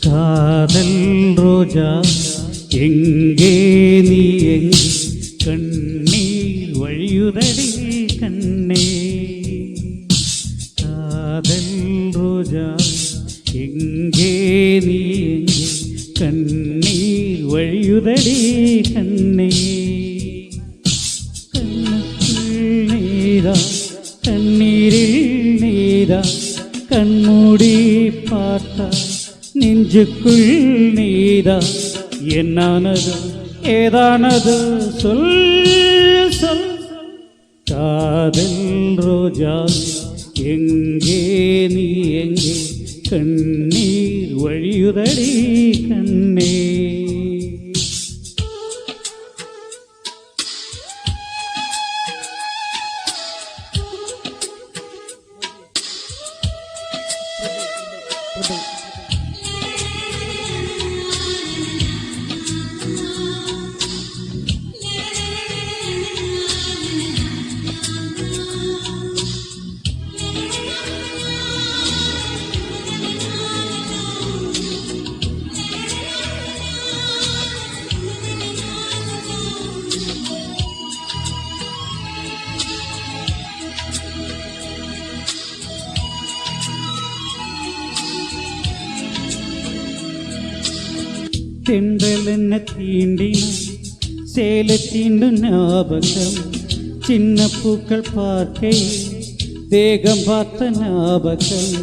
காதல் ரோஜா எங்கே நீ எங்கே கண்ணீர் வழியுதடி கண்ணே. காதல் ரோஜா எங்கே நீ எங்கே கண்ணீர் வழியுதடி கண்ணே. கண்ணுக்குள் நீரா கண்ணீரில் நீரா கண்மூடி பார்த்தா நெஞ்சுக்குள் நீரா என்னானது ஏதானது சொல் சொல். காதல் ரோஜா எங்கே நீ எங்கே கண்ணீர் வழியுதடி கண்ணே. தென்றல் என்ன தீண்டினா சேலை தீண்டும் ஞாபகம். சின்ன பூக்கள் பார்க்கையில் தேகம் பார்த்த ஞாபகம்.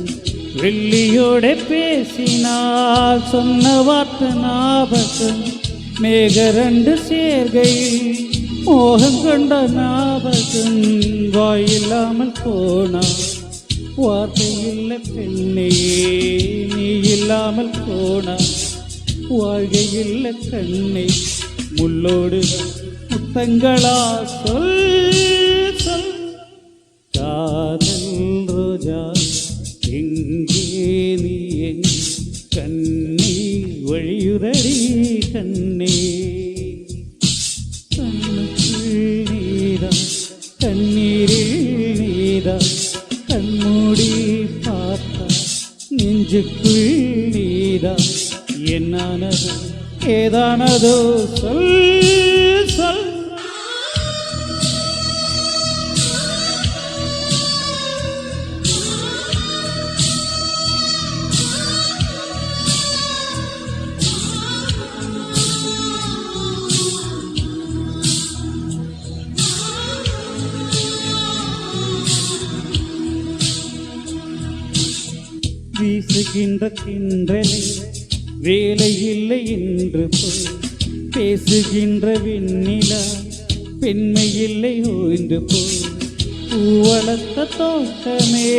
வெள்ளியோட பேசினால் சொன்ன வார்த்தை ஞாபகம். மேகரண்டு சேர்கையில் மோகம் கொண்ட ஞாபகம். வாயில்லாமல் போனா வார்த்தை இல்லை பெண்ணே, நீ இல்லாமல் போனா வாழ்கையில் கண்ணை. முள்ளோடு முத்தங்களா சொல் சொல். காதல் ரோஜா எங்கே நீ எங்கே கண்ணீர் வழியுதடி கண்ணே. கண்ணுக்குள் நீரா கண்ணீரில் நீரா கண்மூடி பார்த்தா நெஞ்சுக்குள் நீரா என்னானதோ ஏதானதோ சொல் சொல். வீசுகின்ற கின்றலை வேலை இல்லை என்று போய் பேசுகின்ற விண்ணிலா பெண்மை இல்லை ஓய்ந்து போய். பூவளத்த தோட்டமே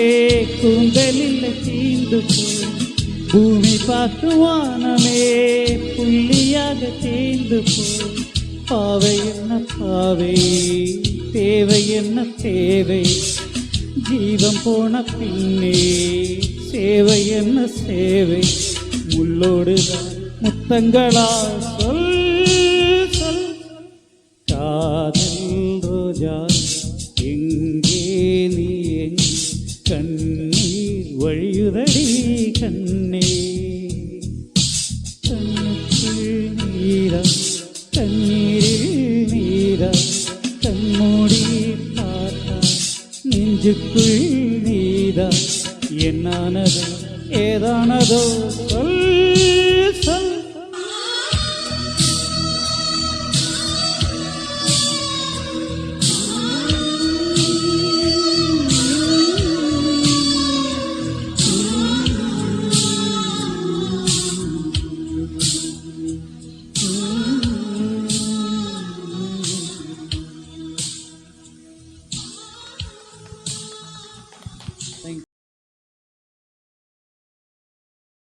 கூந்தலில் தீந்து போய். பூமி பார்த்து வானமே புள்ளியாக தேய்ந்து போய். பாவை என்ன பாவை தேவை என்ன தேவை ஜீவம் போன பின்னே சேவை என்ன சேவை. முள்ளோடுதான் முத்தங்களா சொல் சொல். காதல் ரோஜா எங்கே நீ எங்கே கண்ணீர் வழியுதடி கண்ணே. கண்ணுக்குள் நீரா கண்ணீரில் நீரா கண்மூடி பார்த்தா நெஞ்சுக்குள் நீரா என்னானதோ ஏதானதோ சொல் சொல்.